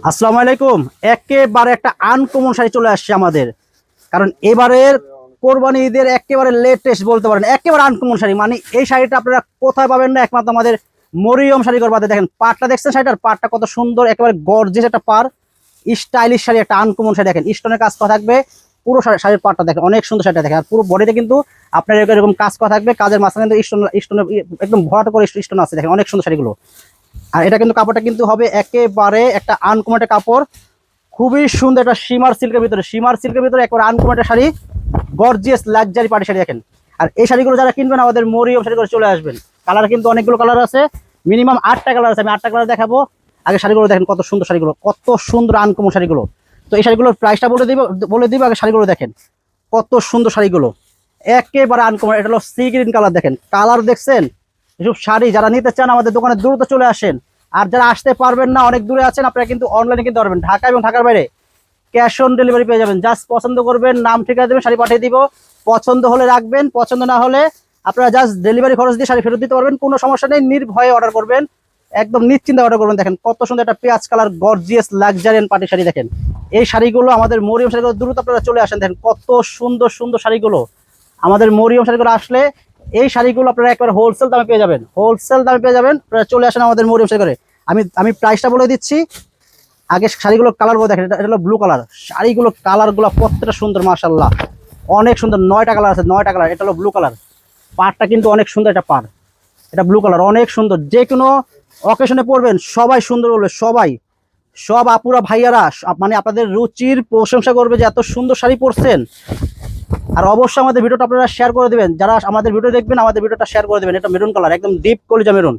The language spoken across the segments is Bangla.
আসসালামু আলাইকুম। একেবারে একটা আনকমন শাড়ি চলে আসছে আমাদের, কারণ এবারের কোরবানি ঈদের একেবারে লেটেস্ট বলতে পারেন, একেবারে আনকমন শাড়ি। মানে এই শাড়িটা আপনারা কোথায় পাবেন না, একমাত্র আমাদের মরিয়ম শাড়ি করবাতে। দেখেন পাটটা, দেখছেন শাড়িটার পাটটা কত সুন্দর, একেবারে গর্জিয়াস একটা পার, স্টাইলিশ শাড়ি, একটা আনকমন শাড়ি। দেখেন স্টোনের কাজ করা থাকবে, পুরো শাড়ির পাটটা দেখেন অনেক সুন্দর শাড়িটা দেখেন। আর পুরো বডিতে কিন্তু আপনার এরকম কাজ করা থাকবে, কাজের মাঝখানে কিন্তু স্টোন একদম ভরাট করে স্টোন আছে, দেখেন অনেক সুন্দর শাড়িগুলো। আর এটা কিন্তু কাপড়টা কিন্তু হবে একেবারে একটা আনকমন একটা কাপড়, খুবই সুন্দর একটা শিমার সিল্কের ভিতরে, একেবারে আনকমন একটা sari, gorgeous luxury party sari দেখেন। আর এই শাড়িগুলো যারা কিনবেন আমাদের মরিয়ম শাড়ি করে চলে আসবেন। কালার কিন্তু অনেকগুলো কালার আছে, মিনিমাম 8টা কালার আছে, আমি 8টা কালার দেখাবো। আগে শাড়িগুলো দেখেন কত সুন্দর শাড়িগুলো, কত সুন্দর আনকমন শাড়িগুলো। তো এই শাড়িগুলোর প্রাইসটা বলে দিব আগে। শাড়িগুলো দেখেন কত সুন্দর শাড়িগুলো, একেবারে আনকমন। এটা হলো সি গ্রিন কালার, দেখেন কালার দেখছেন। এসব শাড়ি যারা নিতে চান আমাদের দোকানে দ্রুত চলে আসেন। আর যারা আসতে পারবেন না, অনেক দূরে আছেন, আপনারা কিন্তু অনলাইনে কিনতে পারবেন। ঢাকা এবং ঢাকার বাইরে ক্যাশ অন ডেলিভারি পেয়ে যাবেন। জাস্ট পছন্দ করবেন, নাম ঠিকানা দেবেন, শাড়ি পাঠিয়ে দিব। পছন্দ হলে রাখবেন, পছন্দ না হলে আপনারা জাস্ট ডেলিভারি খরচ দিয়ে শাড়ি ফেরত দিতে পারবেন, কোনো সমস্যা নেই। নির্ভয়ে অর্ডার করবেন, একদম নিশ্চিন্তে অর্ডার করবেন। দেখেন কত সুন্দর একটা পেঁয়াজ কালার গর্জিয়াস লাক্সারিয়ান পার্টি শাড়ি দেখেন। এই শাড়িগুলো আমাদের মরিয়ম শাড়িগুলো দ্রুত আপনারা চলে আসেন। দেখেন কত সুন্দর সুন্দর শাড়িগুলো আমাদের মরিয়ম শাড়িগুলো আসলে এই শাড়িগুলো আপনারা একবার হোলসেল দামে পেয়ে যাবেন, আপনারা চলে আসেন আমাদের মরিয়ম শাড়ি করে। আমি প্রাইসটা বলে দিচ্ছি। আগে শাড়িগুলো কালারগুলো দেখেন, এটা হলো ব্লু কালার। শাড়িগুলো কালারগুলো প্রত্যেকটা সুন্দর, মাশাআল্লাহ অনেক সুন্দর। 9টা কালার আছে, 9টা কালার। এটা হলো ব্লু কালার, পাড়টা কিন্তু অনেক সুন্দর একটা পাড়। এটা ব্লু কালার অনেক সুন্দর, যে কোনো অকেশনে পরবেন সবাই সুন্দর বলবে, সব আপুরা ভাইয়ারা মানে আপনাদের রুচির প্রশংসা করবে যে এত সুন্দর শাড়ি পরছেন। আর অবশ্যই আমাদের ভিডিওটা আপনারা শেয়ার করে দেবেন, যারা আমাদের ভিডিও দেখবেন আমাদের ভিডিওটা শেয়ার করে দেবেন। এটা মেরুন কালার, একদম ডিপ কলিজা মেরুন,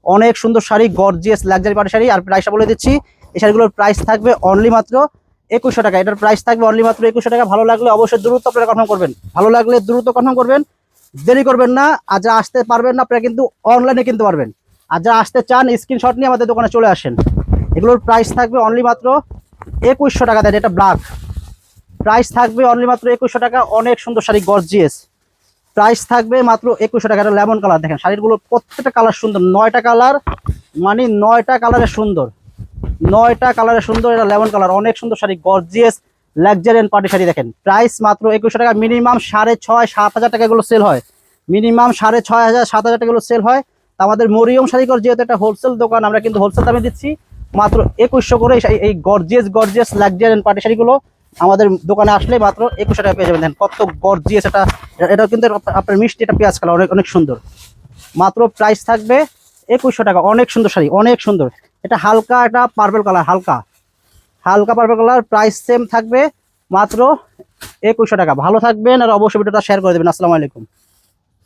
অনেক সুন্দর sari, gorgeous luxury party sari. আর প্রাইসটা বলে দিচ্ছি, এই শাড়িগুলোর প্রাইস থাকবে অনলি মাত্র 2100 টাকা। এটার প্রাইস থাকবে অনলি মাত্র 2100 টাকা। ভালো লাগলে অবশ্যই দ্রুত আপনারা কনফার্ম করবেন, দেরি করবেন না। আর যারা আসতে পারবেন না আপনারা কিন্তু অনলাইনে কিনতে পারবেন। আর যারা আসতে চান স্ক্রিনশট নিয়ে আমাদের দোকানে চলে আসেন। এগুলোর প্রাইস থাকবে অনলি মাত্র 2100 টাকা। দেন এটা ব্ল্যাক, প্রাইস থাকবে অনলি মাত্র 2100 টাকা। অনেক সুন্দর শাড়ি, গর্জিয়াস, প্রাইস থাকবে মাত্র 2100 টাকা। এটা লেমন কালার, দেখেন শাড়িগুলো প্রত্যেকটা কালার সুন্দর, 9টা কালার, মানে 9টা কালারের সুন্দর, 9টা কালারের সুন্দর। এটা লেমন কালার, অনেক সুন্দর শাড়ি, গর্জিয়াস লাক্সারিয়ান পার্টি শাড়ি দেখেন। প্রাইস মাত্র 2100 টাকা। মিনিমাম 6,500-7,000 টাকা এগুলো সেল হয়, মিনিমাম 6,500-7,000 টাকা এগুলো সেল হয়। তা আমাদের মরিয়ম শাড়িঘর যেহেতু একটা হোলসেল দোকান, আমরা কিন্তু হোলসেল দামে দিচ্ছি মাত্র 2100 করে। এই গর্জিয়াস লাক্সারিয়ান পার্টি শাড়িগুলো আমাদের দোকানে আসলে মাত্র 2100 টাকা পেয়ে যাবেন। দেখেন কত গর্জিয়াস এটা, এটা কিন্তু আপনার মিষ্টি একটা পেঁয়াজ কালার, অনেক সুন্দর। মাত্র প্রাইস থাকবে 2100 টাকা। অনেক সুন্দর শাড়ি, অনেক সুন্দর। এটা হালকা, এটা পার্পল কালার, হালকা পার্পল কালার। প্রাইস সেম থাকবে মাত্র 2100 টাকা। ভালো থাকবেন আর অবশ্যই ভিডিওটা শেয়ার করে দেবেন। আসসালামু আলাইকুম।